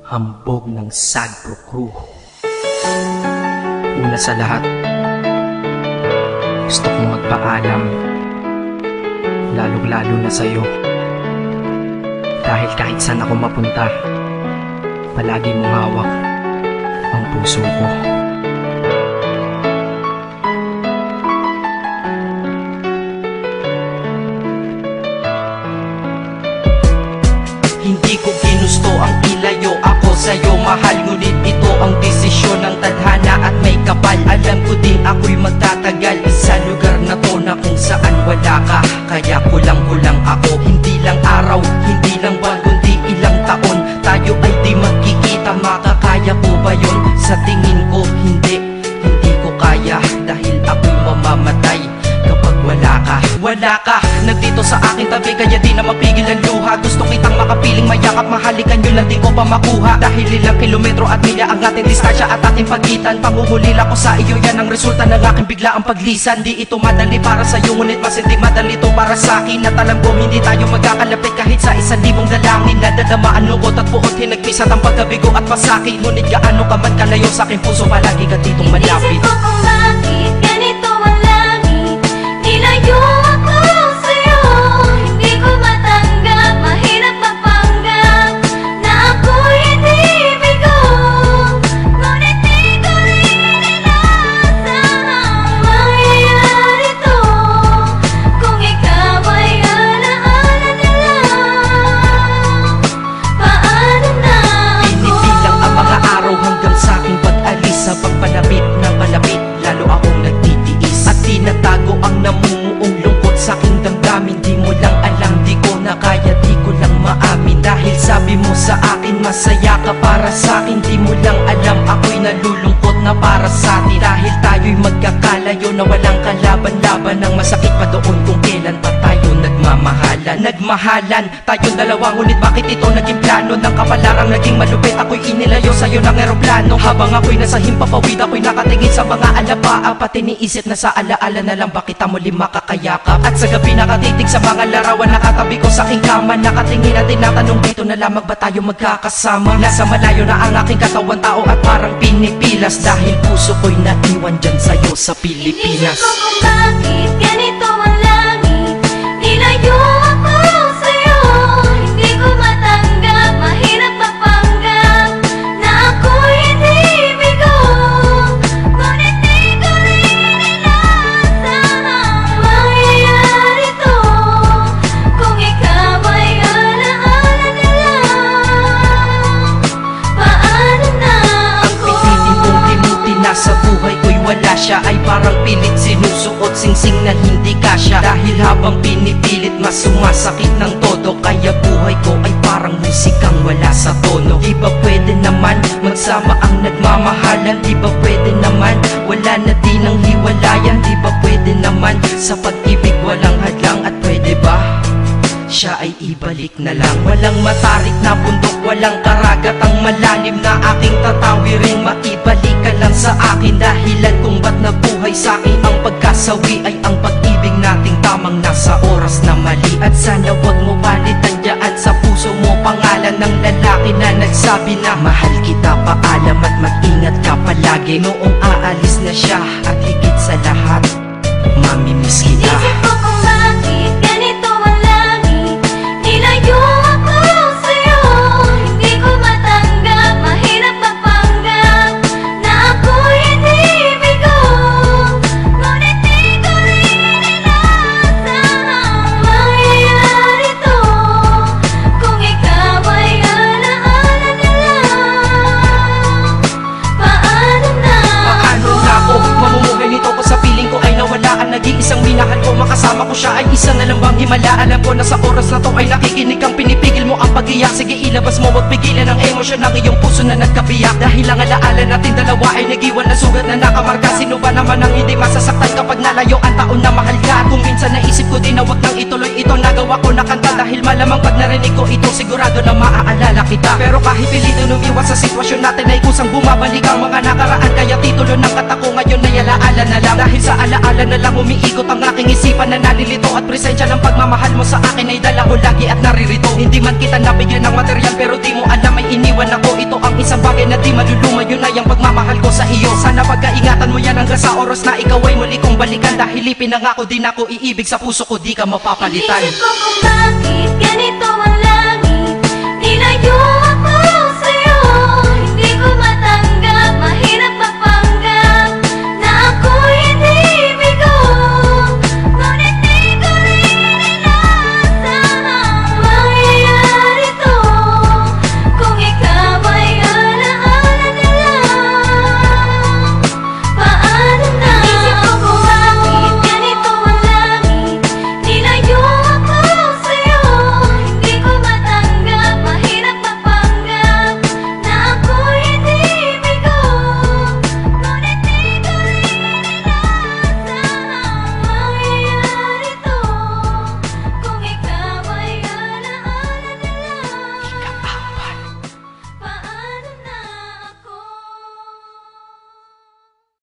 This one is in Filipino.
Hambog ng Sagpro Crew. Una sa lahat, gusto kong magpaalam, lalong-lalo na sa'yo. Dahil kahit saan ako mapunta, palagi mong hawak ang puso ko. Hindi ko ginusto ang ilayo ako sa'yo, mahal. Ngunit ito ang desisyon ng tadhana at may kapal. Alam ko di ako'y magtatagal sa lugar na to na kung saan wala ka. Kaya kulang-kulang ako, hindi lang araw, hindi lang buwan, kundi ilang taon. Tayo ay di magkikita, makakaya ko ba yun? Sa tingin ko hindi ko kaya. Dahil ako'y mamamatay kapag wala ka. Wala ka, nagdito sa aking tabi, kaya di na mapigil ang luha. Gusto kitang makapiling, mayakap, mahalikan, yun lang di ko pa makuha. Dahil ilang kilometro at milya ang ating distansya at ating pagitan. Pangungulila ko sa iyo, yan ang resulta ng aking biglaang paglisan. Di ito madali para sa'yo, ngunit mas hindi madali ito para sa'kin. At alam ko hindi tayo magkakalapit kahit sa 1,000 dalangin. Nadadamaan lungkot at puot, hinagpisat ang pagkabigo at pasakit. Ngunit gaano ka man kalayo sa aking puso, palagi ka ditong malapit. Isip ko kung bakit ganito ang langit, nilayo ako sa'yo. Hindi ko matanggap, mahirap mapanggap na ako'y hindi bigo. Ngunit di ko rin inasahang mangyayari to. Kung ikaw ay alaala na lang, paano na ako? Pinipilang ang mga araw hanggang sa aking pag-alis. Sa pagpalapit na palapit, lalo akong nagtitiis. At tinatago ang namumuong lungkot sa aking damdamin. Di mo lang alam, di ko na kaya, di ko lang maamin. Dahil sabi mo sa akin, masaya ka para sa akin. Di mo lang alam, ako'y nalulungkot na para sa atin. Dahil tayo'y magkakalayo na walang kalaban-laban. Ang masakit pa doon kung kailan pa tayo nagmamahalan. Nagmahalan tayong dalawa, ngunit bakit ito naging plano? Ng kapalarang naging malupit, ako'y inilayo sa'yo ng eroplano. Habang ako'y nasa himpapawid, ako'y nakatingin sa mga alapaa. Pati niisip na sa alaala na lang, bakit muli makakayakap? At sa gabi nakatitig sa mga larawan, nakatabi ko sa aking kama. Nakatingin at tinatanong, dito na lamang ba tayo magkakasama? Nasa malayo na ang aking katawan, tao at parang pinipilas. Dahil puso ko'y naiwan dyan sa'yo sa Pilipinas. Inisip ko kung bakit ganito ang langit, nilayo ako sa'yo. Hindi ko matanggap, mahirap mapanggap na ako'y hindi bigo. Ngunit di ko rin inasahang mangyayari to. Kung ikaw ay alaala na lang, paano na Ang ako? pilitin kong limutin na sa buhay ko'y wala siya, ay parang pilit sinusuot, singsing na hindi kasya. Dahil habang pinipilit, mas sumasakit ng todo. Kaya buhay ko ay parang musikang wala sa tono. Di ba pwede naman magsama ang nagmamahalan? Di ba pwede naman wala na din ang hiwalayan? Di ba pwede naman sa pag-ibig walang hadlang? At pwede ba siya ay ibalik na lang? Walang matarik na bundok, walang karagat ang malalim na aking tatawirin. Maibalik ka lang sa akin, dahilan kung ba't nabuhay sa akin ang pagkasawi ay ang pag-ibig nating tamang nasa oras na mali. At sana wag mo palitan dyan sa puso mo pangalan ng lalaki na nagsabi na mahal kita, paalam at mag-ingat ka palagi. Noong aalis na siya at higit sa lahat, mamimiss kita. Inisip ko kung bakit ganito ang langit, nilayo ako sa'yo. Hindi ko matanggap, mahirap mapanggap na ako'y hindi bigo. Ngunit di ko rin inasahang mangyayari to. Kung ikaw ay alaala na lang, paano na Paano na ako mamumuhay nito ko sa piling ko ay nawala ang nag-iisang minahal ko? Makasama ko siya ay isa na lang bang himala? Alam ko na sa oras na to ay nakikinig kang pinipigil mo ang pag-iyak. Sige ilabas mo, wag pigilan ang emosyon ng iyong puso na nagkabiyak. Dahil ang alaala natin dalawa ay nag-iwan na sugat na nakamarka. Sino ba naman ang hindi masasaktan kapag nalayo ang taon na mahal ka? Kung minsan naisip ko din na wag nang ituloy ito, nagawa ko na kanta. Dahil malamang pag narinig ko ito, sigurado na maaalala kita. Pero kahit pilitin umiwas sa sitwasyon natin ay kusang bumabalik ang mga nakaraan. Kaya titulo ng kata ko ngayon ngayon ay alaala na lang. Dahil sa alaala na lang umiikot ang aking isipan na nalilito. At presensya ng pagmamahal mo sa akin ay dala ko lagi at naririto. Hindi man kita nabigyan ng material pero di mo alam ay iniwan ako. Ito ang isang bagay na di maluluma, yun ay ang pagmamahal ko sa iyo. Sana pagkaingatan mo yan hanggang sa oras na ikaw ay muli kong balikan. Dahil ipinangako din ako iibig sa puso ko, di ka mapapalitan. Inisip ko kung bakit ganito ang langit. Nilayo